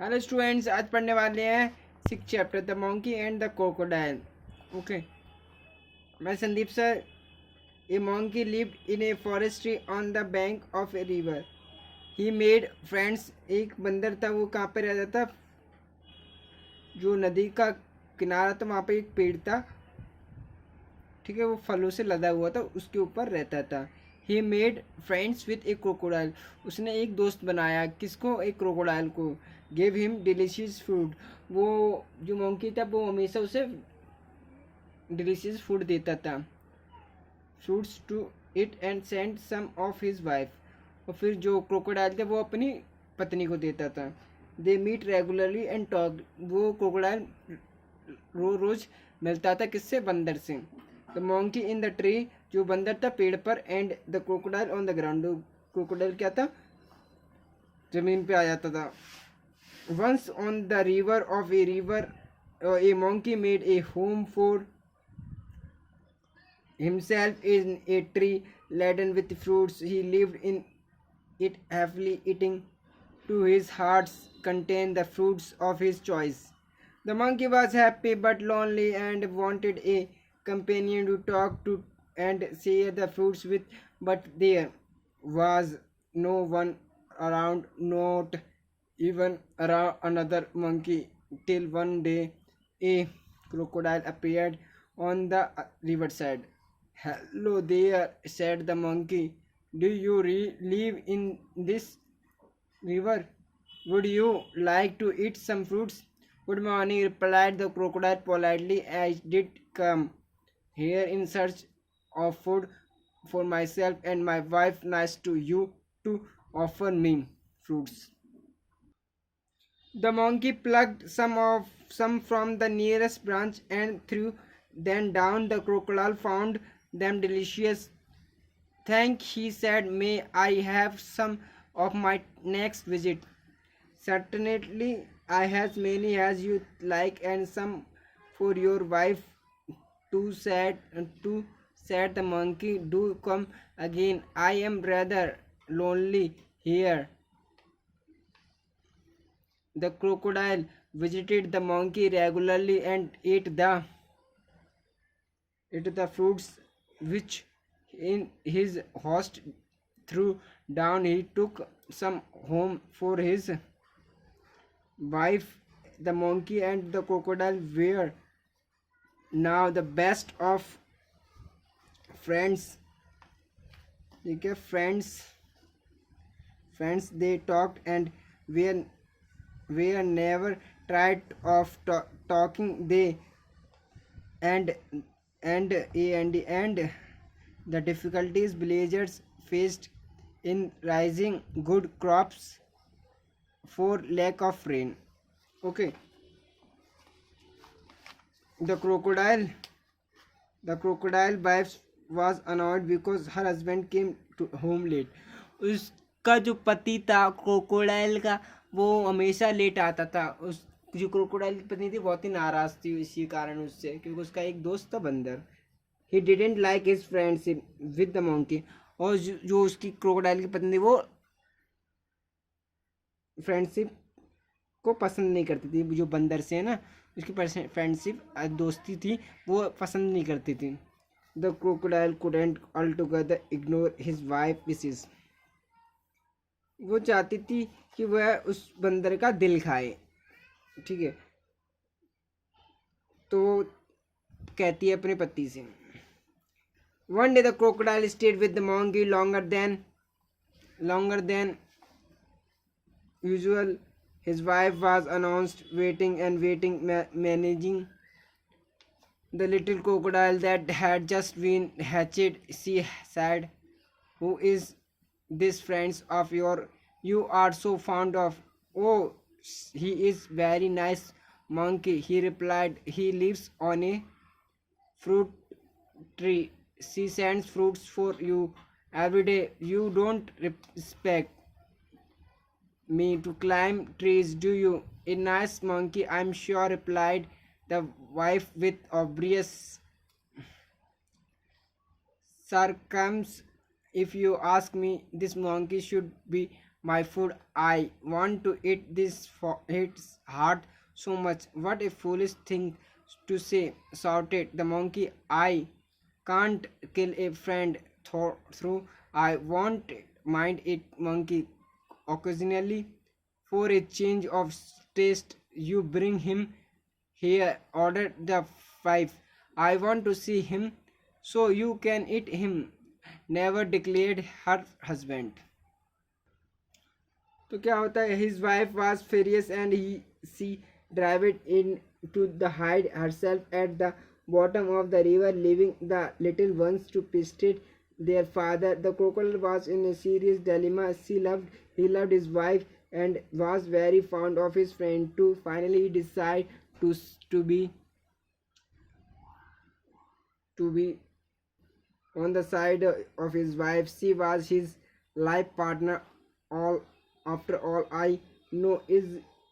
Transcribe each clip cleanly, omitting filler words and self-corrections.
Hello students, आज पढ़ने वाले हैं 6 chapter the monkey and the crocodile. Okay, मैं Sandeep sir. A monkey lived in a forestry on the bank of a river. He made friends. एक बंदर था, वो कहाँ पे रहता था? जो नदी का किनारा था वहाँ पे एक पेड़ था, ठीक है, वो फलों से लदा हुआ था, उसके ऊपर रहता था। ही made friends with A crocodile. उसने एक दोस्त बनाया, किसको? एक क्रोकोडाइल को। Gave him delicious food. वो जो मंकी था वो हमेशा उसे डिलीशियस फूड देता था, fruits to eat and send some of his wife. और फिर जो क्रोकोडाइल था वो अपनी पत्नी को देता था। They meet regularly and talk. वो क्रोकोडाइल रोज मिलता था, किससे? बंदर से। The monkey in the tree, जो बंदर था पेड़ पर, and the crocodile on the ground. Crocodile क्या था? जमीन पे आ जाता था। Once on the river of a river, a monkey made a home for himself in a tree laden with fruits. He lived in it happily, eating to his heart's content the fruits of his choice. The monkey was happy but lonely and wanted a companion to talk to and share the fruits with, but there was no one around, not even around another monkey, till one day a crocodile appeared on the riverside. Hello there, said the monkey. Do you live in this river? Would you like to eat some fruits? Good morning, replied the crocodile politely. I did come here in search of food for myself and my wife. Nice to you to offer me fruits. The monkey plucked some from the nearest branch and threw them down. The crocodile found them delicious. Thank, he said. May I have some of my next visit? Certainly, I have many as you like, and some for your wife too. Said the monkey. Do come again. I am rather lonely here. The crocodile visited the monkey regularly and ate the fruits which in his host threw down. He took some home for his wife. The monkey and the crocodile were now the best of friends. ठीक है, friends they talked and were never tired of talking. They and and the difficulties villagers faced in raising good crops for lack of rain. Okay, the crocodile the crocodile wife was annoyed because her husband came to home late. उसका जो पति था crocodile का, वो हमेशा late आता था। उस जो क्रोकोडाइल की पत्नी थी बहुत ही नाराज थी इसी कारण उससे, क्योंकि उसका एक दोस्त था बंदर। He didn't like his friendship with the monkey. और जो उसकी क्रोकोडाइल की पत्नी थी वो फ्रेंडशिप को पसंद नहीं करती थी। जो बंदर से है ना, उसकी फ्रेंडशिप दोस्ती थी वो पसंद नहीं करती थी। The crocodile couldn't altogether ignore his wife wishes. वो चाहती थी कि वह उस बंदर का दिल खाए, ठीक है। तो कहती है अपने पति से। One day the crocodile stayed with the monkey longer than usual. His wife was announced, waiting and waiting, managing the little crocodile that had just been hatched. She said, who is this friend of yours you are so fond of? Oh, he is very nice monkey, he replied. He lives on a fruit tree. She sends fruits for you every day. You don't respect me to climb trees, do you? A nice monkey, I'm sure, replied the wife with obvious sarcasm. If you ask me, this monkey should be my food. I want to eat this for its heart so much. What a foolish thing to say, shouted the monkey. I can't kill a friend through. I won't mind it, monkey. Occasionally, for a change of taste, you bring him here, ordered the wife. I want to see him so you can eat him, never declared her husband. तो क्या होता है, his wife was furious and she drove it in to the hide herself at the bottom of the river, leaving the little ones to pester their father. The crocodile was in a serious dilemma. He loved his wife and was very fond of his friend too. Finally, he decided to to be to be on the side of his wife. She was his life partner. All after all, I know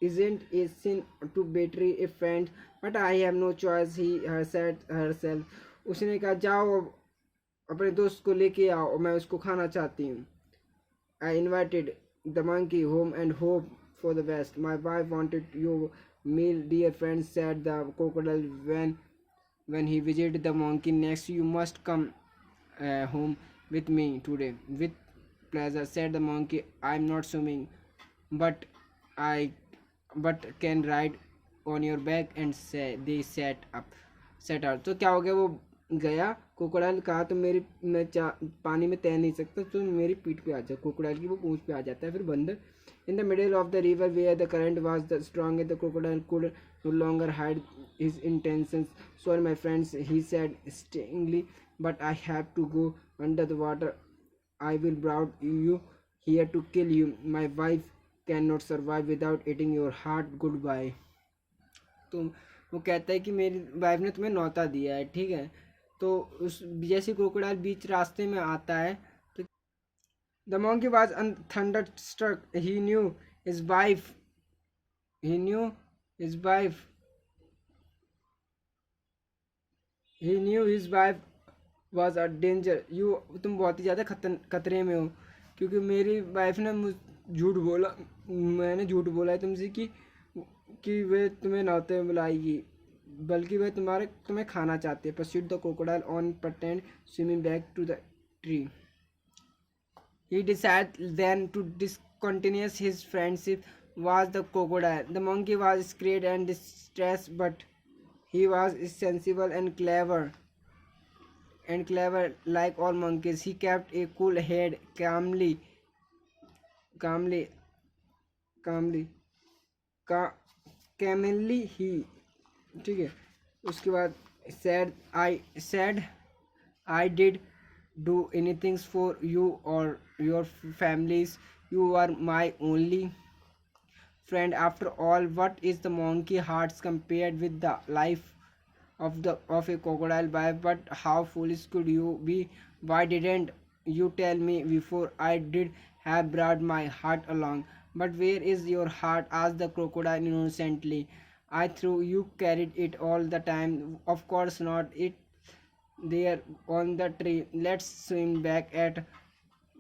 isn't a sin to betray a friend, but I have no choice. He her said herself. उसने कहा जाओ अपने दोस्त को लेके आओ, मैं उसको खाना चाहती हूँ. I invited the monkey home and hope for the best. My wife wanted your meal, dear friend, said the crocodile when he visited the monkey next. You must come home with me today. With pleasure, said the monkey. I'm not swimming, but I can ride on your back. And say they set out. तो क्या हो गया, वो गया. Crocodile कहा तो मेरी मैं पानी में तैर नहीं सकता, तो मेरी पीठ पे आ जा. क्रोकोडाइल की वो पूंछ पे आ जाता है. फिर बंदर in the middle of the river where the current was the strongest, the crocodile could no longer hide his intentions. Sorry, my friends, he said stingingly, but I have to go under the water. I will brought you here to kill you. My wife cannot survive without eating your heart. Goodbye. तो वो कहता है कि मेरी wife ने तुम्हें न्योता दिया है, ठीक है. तो उस जैसे क्रोकोडाइल बीच रास्ते में आता है तो the monkey was thunderstruck. He knew his wife. He knew his wife. He knew his wife was a danger. You तुम बहुत ही ज़्यादा खतरे में हो, क्योंकि मेरी वाइफ ने झूठ बोला. मैंने झूठ बोला है तुमसे कि वे तुम्हें न्योते में बुलाएगी, बल्कि वे तुम्हें खाना चाहते हैं. Pursued the crocodile on pretend swimming back to the tree. He decided then to discontinue his friendship with the crocodile. The monkey was scared and distressed, but he was sensible and clever. Like all monkeys, he kept a cool head, calmly, calmly, calmly he, ठीक है. उसके बाद said I did do anything for you or your families. You are my only friend after all. What is the monkey hearts compared with the life of a crocodile? But how foolish could you be? Why didn't you tell me before? I did have brought my heart along. But where is your heart? Asked the crocodile innocently. I threw you carried it all the time. Of course not. It there on the tree. Let's swim back at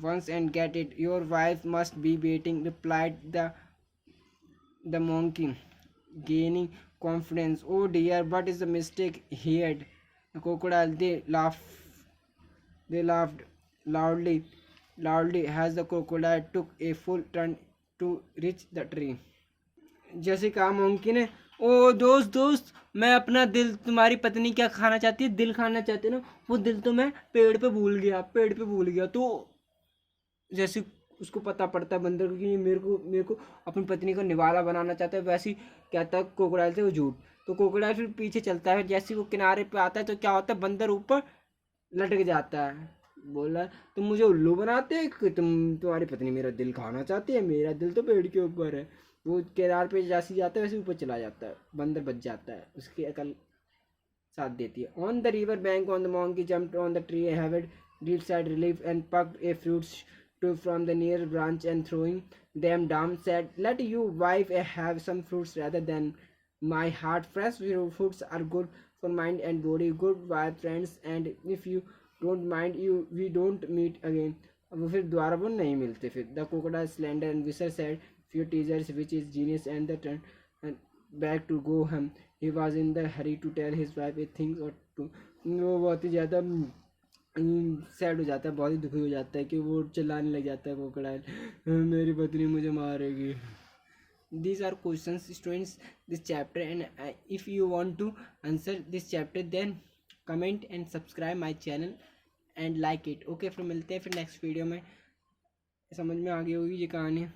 once and get it. Your wife must be waiting, replied the monkey, gaining confidence. Oh dear, what is the mistake here? The crocodile, they laughed loudly as the crocodile took a full turn to reach the tree. जैसे कहा monkey ने, ओ दोस्त मैं अपना दिल, तुम्हारी पत्नी क्या खाना चाहती है, दिल खाना चाहती है ना, वो दिल तो मैं पेड़ पे भूल गया. तो जैसे उसको पता पड़ता है बंदर को कि मेरे को अपनी पत्नी को निवाला बनाना चाहता है, वैसे ही कहता है क्रोकोडाइल से वो झूठ. तो क्रोकोडाइल फिर पीछे चलता है. जैसे वो किनारे पे आता है तो क्या होता है, बंदर ऊपर लटक जाता है. बोला तुम मुझे उल्लू बनाते हैं कि तुम्हारी पत्नी मेरा दिल खाना चाहती है, मेरा दिल तो पेड़ के ऊपर है. वो किनारे पे जैसे जाता है वैसे ऊपर चला जाता है, बंदर बच जाता है, उसकी अकल साथ देती है. On the river bank on the monkey jumped on the tree, having deep sighed relief and plucked a fruit from the near branch and throwing them down said, let you wife have some fruits rather than my heart. Fresh fruits are good for mind and body. Goodbye friends, and if you don't mind, we don't meet again. अब वो फिर दोबारा वो नहीं मिलते फिर। The crocodile slender and विसर said few teasers which is genius and the turn and back to go home. He was in the hurry to tell his wife a thing or two. वो बहुत ही ज़्यादा sad हो जाता है, बहुत ही दुखी हो जाता है कि वो चिल्लाने लग जाता है क्रोकोडाइल, मेरी पत्नी मुझे मारेगी। These are questions students this chapter, and if you want to answer this chapter then comment and subscribe my channel and like it. Okay, फिर मिलते हैं फिर नेक्स्ट वीडियो में। समझ में आ गई होगी ये कहानी।